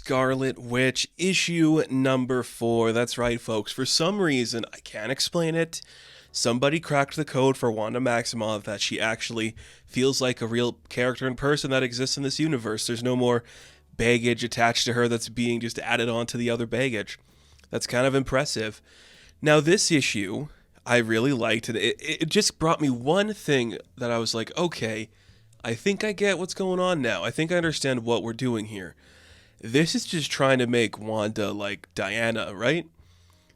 Scarlet Witch, issue number 4. That's right, folks. For some reason, I can't explain it, somebody cracked the code for Wanda Maximoff that she actually feels like a real character and person that exists in this universe. There's no more baggage attached to her that's being just added on to the other baggage. That's kind of impressive. Now, this issue, I really liked. It just brought me one thing that I was like, okay, I think I get what's going on now. I think I understand what we're doing here. This is just trying to make Wanda like Diana, right?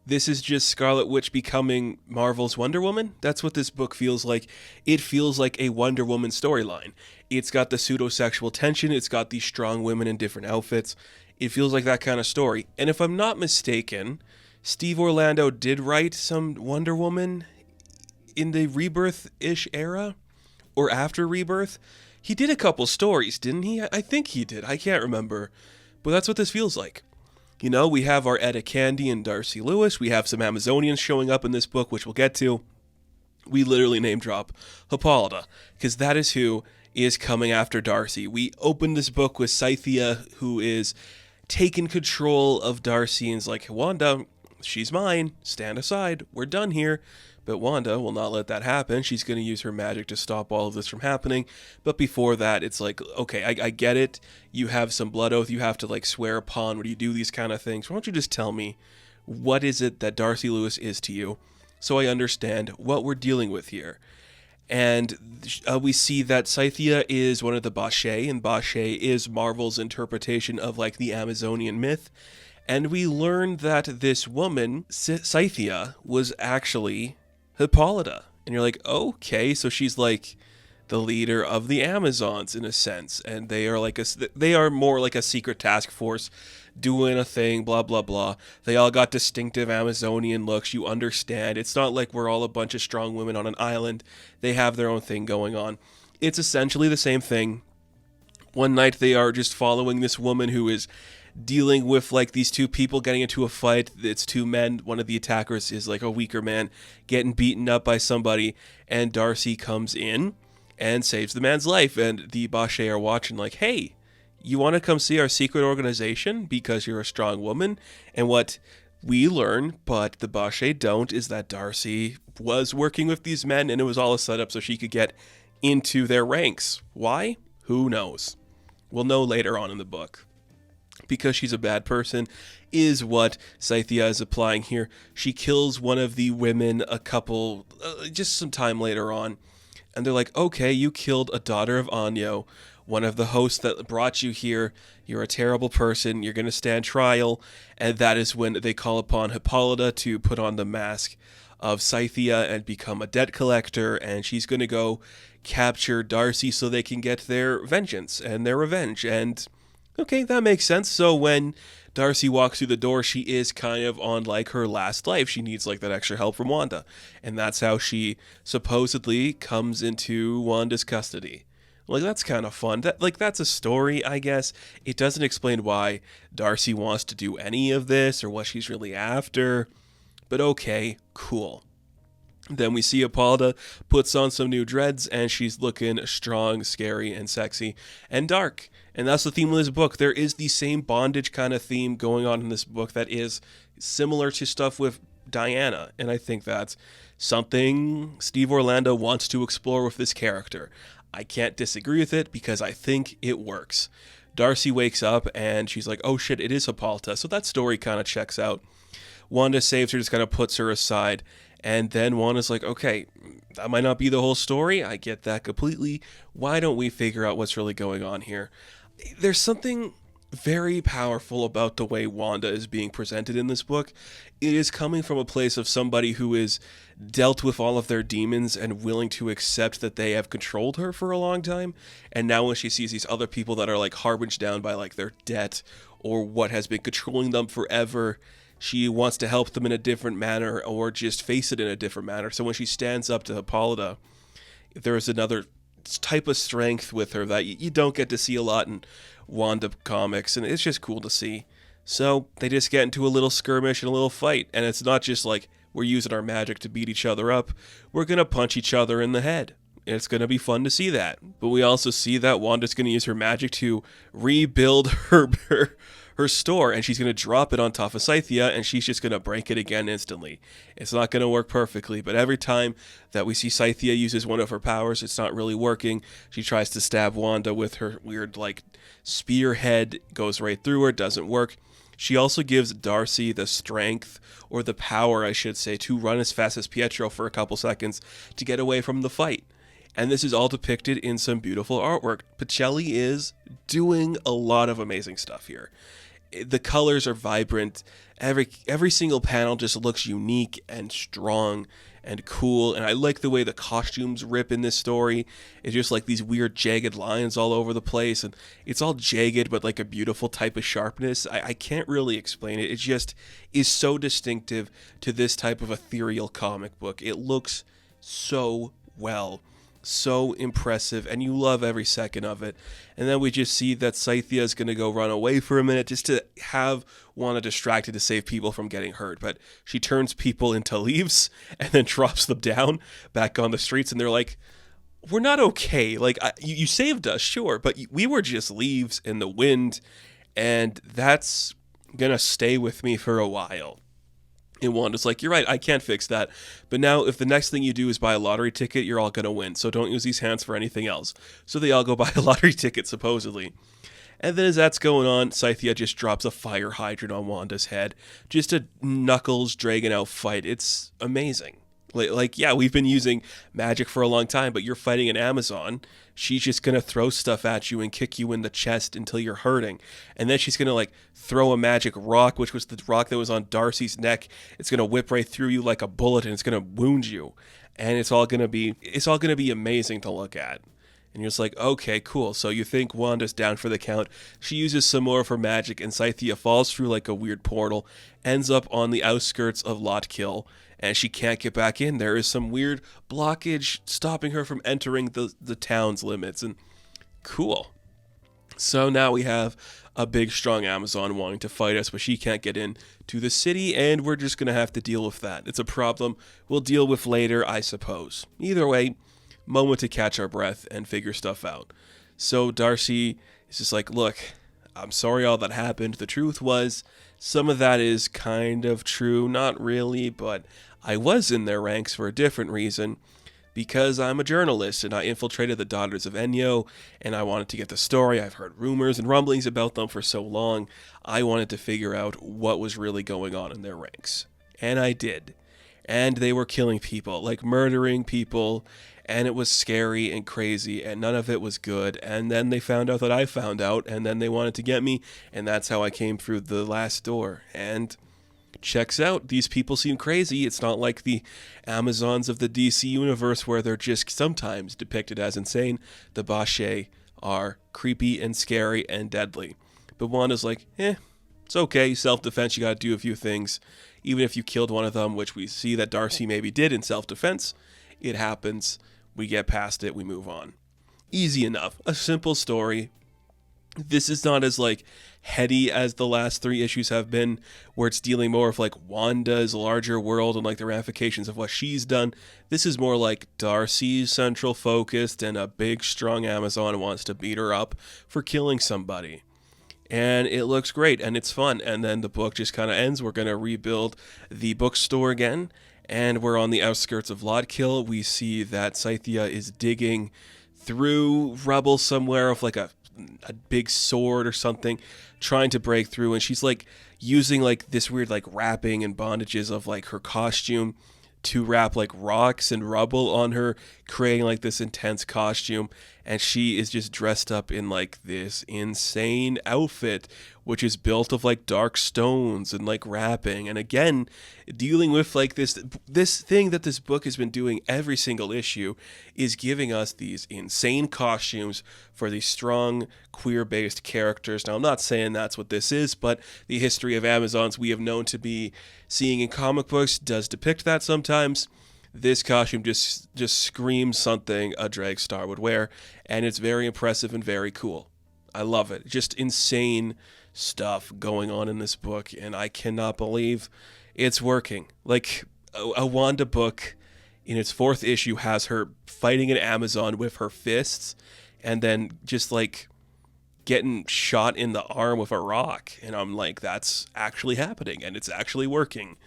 This is just Scarlet Witch becoming Marvel's Wonder Woman. That's what this book feels like. It feels like a Wonder Woman storyline. It's got the pseudo-sexual tension. It's got these strong women in different outfits. It feels like that kind of story. And if I'm not mistaken, Steve Orlando did write some Wonder Woman in the Rebirth-ish era, or after Rebirth. He did a couple stories, didn't he? I think he did. I can't remember. But that's what this feels like. You know, we have our Etta Candy and Darcy Lewis. We have some Amazonians showing up in this book, which we'll get to. We literally name drop Hippolyta, because that is who is coming after Darcy. We open this book with Scythia, who is taking control of Darcy and is like, Wanda, she's mine. Stand aside. We're done here. But Wanda will not let that happen. She's going to use her magic to stop all of this from happening. But before that, it's like, okay, I get it. You have some blood oath you have to like swear upon when you do these kind of things. Why don't you just tell me, what is it that Darcy Lewis is to you, so I understand what we're dealing with here? And we see that Scythia is one of the Bashe, and Bashe is Marvel's interpretation of like the Amazonian myth. And we learn that this woman, Scythia, was actually Hippolyta. And you're like, okay, so she's like the leader of the Amazons in a sense, and they are more like a secret task force doing a thing, blah blah blah. They all got distinctive Amazonian looks. You understand, it's not like we're all a bunch of strong women on an island. They have their own thing going on. It's essentially the same thing. One night they are just following this woman who is dealing with like these two people getting into a fight. It's two men. One of the attackers is like a weaker man getting beaten up by somebody, and Darcy comes in and saves the man's life. And the Bashe are watching like, hey, you want to come see our secret organization because you're a strong woman? And what we learn, but the Bashe don't, is that Darcy was working with these men, and it was all a setup so she could get into their ranks. Why? Who knows? We'll know later on in the book. Because she's a bad person is what Scythia is applying here. She kills one of the women just some time later on. And they're like, okay, you killed a daughter of Anyo, one of the hosts that brought you here. You're a terrible person. You're going to stand trial. And that is when they call upon Hippolyta to put on the mask of Scythia and become a debt collector. And she's going to go capture Darcy so they can get their vengeance and their revenge. And okay, that makes sense. So when Darcy walks through the door, she is kind of on like her last life. She needs like that extra help from Wanda. And that's how she supposedly comes into Wanda's custody. Like, that's kind of fun. That's a story, I guess. It doesn't explain why Darcy wants to do any of this or what she's really after. But okay, cool. Then we see Hippolyta puts on some new dreads, and she's looking strong, scary, and sexy, and dark. And that's the theme of this book. There is the same bondage kind of theme going on in this book that is similar to stuff with Diana. And I think that's something Steve Orlando wants to explore with this character. I can't disagree with it because I think it works. Darcy wakes up, and she's like, oh shit, it is Hippolyta. So that story kind of checks out. Wanda saves her, just kind of puts her aside. And then Wanda's like, okay, that might not be the whole story. I get that completely. Why don't we figure out what's really going on here? There's something very powerful about the way Wanda is being presented in this book. It is coming from a place of somebody who is dealt with all of their demons and willing to accept that they have controlled her for a long time. And now when she sees these other people that are like harbinged down by like their debt or what has been controlling them forever, she wants to help them in a different manner or just face it in a different manner. So when she stands up to Hippolyta, there is another type of strength with her that you don't get to see a lot in Wanda comics, and it's just cool to see. So they just get into a little skirmish and a little fight, and it's not just like we're using our magic to beat each other up. We're going to punch each other in the head. It's going to be fun to see that. But we also see that Wanda's going to use her magic to rebuild her her store, and she's going to drop it on top of Scythia, and she's just going to break it again instantly. It's not going to work perfectly, but every time that we see Scythia uses one of her powers, it's not really working. She tries to stab Wanda with her weird, like, spearhead, goes right through her, doesn't work. She also gives Darcy the strength, or the power, I should say, to run as fast as Pietro for a couple seconds to get away from the fight. And this is all depicted in some beautiful artwork. Pacelli is doing a lot of amazing stuff here. The colors are vibrant. Every single panel just looks unique and strong and cool. And I like the way the costumes rip in this story. It's just like these weird jagged lines all over the place. And it's all jagged, but like a beautiful type of sharpness. I can't really explain it. It just is so distinctive to this type of ethereal comic book. It looks so well. So impressive, and you love every second of it. And then we just see that Scythia is going to go run away for a minute just to have Wanda distracted to save people from getting hurt. But she turns people into leaves and then drops them down back on the streets, and they're like, we're not okay. Like, you saved us, sure, but we were just leaves in the wind, and that's going to stay with me for a while. And Wanda's like, you're right, I can't fix that. But now, if the next thing you do is buy a lottery ticket, you're all going to win. So don't use these hands for anything else. So they all go buy a lottery ticket, supposedly. And then as that's going on, Scythia just drops a fire hydrant on Wanda's head. Just a knuckles dragging out fight. It's amazing. Like, yeah, we've been using magic for a long time, but you're fighting an Amazon. She's just going to throw stuff at you and kick you in the chest until you're hurting. And then she's going to, like, throw a magic rock, which was the rock that was on Darcy's neck. It's going to whip right through you like a bullet, and it's going to wound you. And it's all going to be amazing to look at. And you're just like, okay, cool. So you think Wanda's down for the count. She uses some more of her magic, and Scythia falls through like a weird portal, ends up on the outskirts of Lotkill, and she can't get back in. There is some weird blockage stopping her from entering the town's limits. And cool. So now we have a big, strong Amazon wanting to fight us, but she can't get in to the city, and we're just going to have to deal with that. It's a problem we'll deal with later, I suppose. Either way, moment to catch our breath and figure stuff out. So Darcy is just like, look, I'm sorry all that happened. The truth was, some of that is kind of true. Not really, but I was in their ranks for a different reason. Because I'm a journalist and I infiltrated the Daughters of Ennio and I wanted to get the story. I've heard rumors and rumblings about them for so long. I wanted to figure out what was really going on in their ranks. And I did. And they were killing people, like murdering people. And it was scary and crazy, and none of it was good. And then they found out that I found out, and then they wanted to get me, and that's how I came through the last door. And checks out, these people seem crazy. It's not like the Amazons of the DC universe where they're just sometimes depicted as insane. The Bashe are creepy and scary and deadly. But Wanda's like, it's okay, self-defense, you gotta do a few things. Even if you killed one of them, which we see that Darcy maybe did in self-defense, it happens. We get past it, we move on. Easy enough. A simple story. This is not as, like, heady as the last 3 issues have been, where it's dealing more of, like, Wanda's larger world and, like, the ramifications of what she's done. This is more like Darcy's central focused, and a big, strong Amazon wants to beat her up for killing somebody. And it looks great, and it's fun. And then the book just kind of ends. We're going to rebuild the bookstore again. And we're on the outskirts of Lotkill. We see that Scythia is digging through rubble somewhere of like a big sword or something, trying to break through. And she's like using like this weird like wrapping and bondages of like her costume to wrap like rocks and rubble on her, creating like this intense costume. And she is just dressed up in like this insane outfit, which is built of like dark stones and like wrapping. And again, dealing with like this thing that this book has been doing every single issue is giving us these insane costumes for these strong queer-based characters. Now, I'm not saying that's what this is, but the history of Amazons we have known to be seeing in comic books does depict that sometimes. This costume just screams something a drag star would wear, and it's very impressive and very cool. I love it. Just insane stuff going on in this book, and I cannot believe it's working. Like, a Wanda book in its 4th issue has her fighting an Amazon with her fists, and then just, like, getting shot in the arm with a rock. And I'm like, that's actually happening and it's actually working.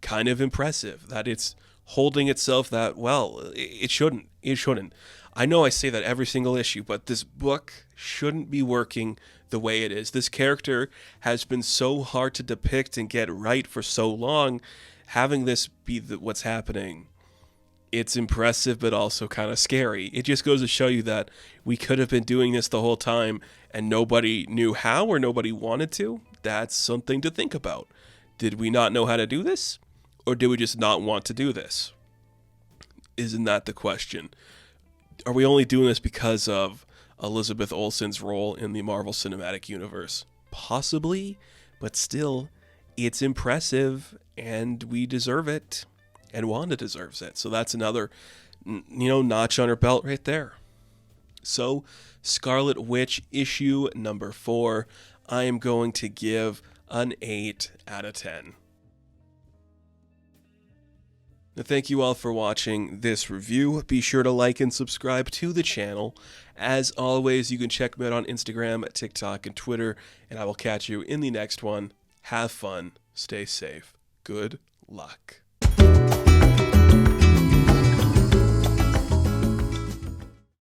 Kind of impressive that it's holding itself that well. It shouldn't. It shouldn't. I know I say that every single issue, but this book shouldn't be working the way it is. This character has been so hard to depict and get right for so long. Having this be what's happening, it's impressive, but also kind of scary. It just goes to show you that we could have been doing this the whole time and nobody knew how or nobody wanted to. That's something to think about. Did we not know how to do this? Or did we just not want to do this? Isn't that the question? Are we only doing this because of Elizabeth Olsen's role in the Marvel Cinematic Universe? Possibly, but still, it's impressive and we deserve it. And Wanda deserves it. So that's another, notch on her belt right there. So, Scarlet Witch issue number 4, I am going to give an 8 out of 10. Now, thank you all for watching this review. Be sure to like and subscribe to the channel. As always, you can check me out on Instagram, TikTok, and Twitter, and I will catch you in the next one. Have fun. Stay safe. Good luck.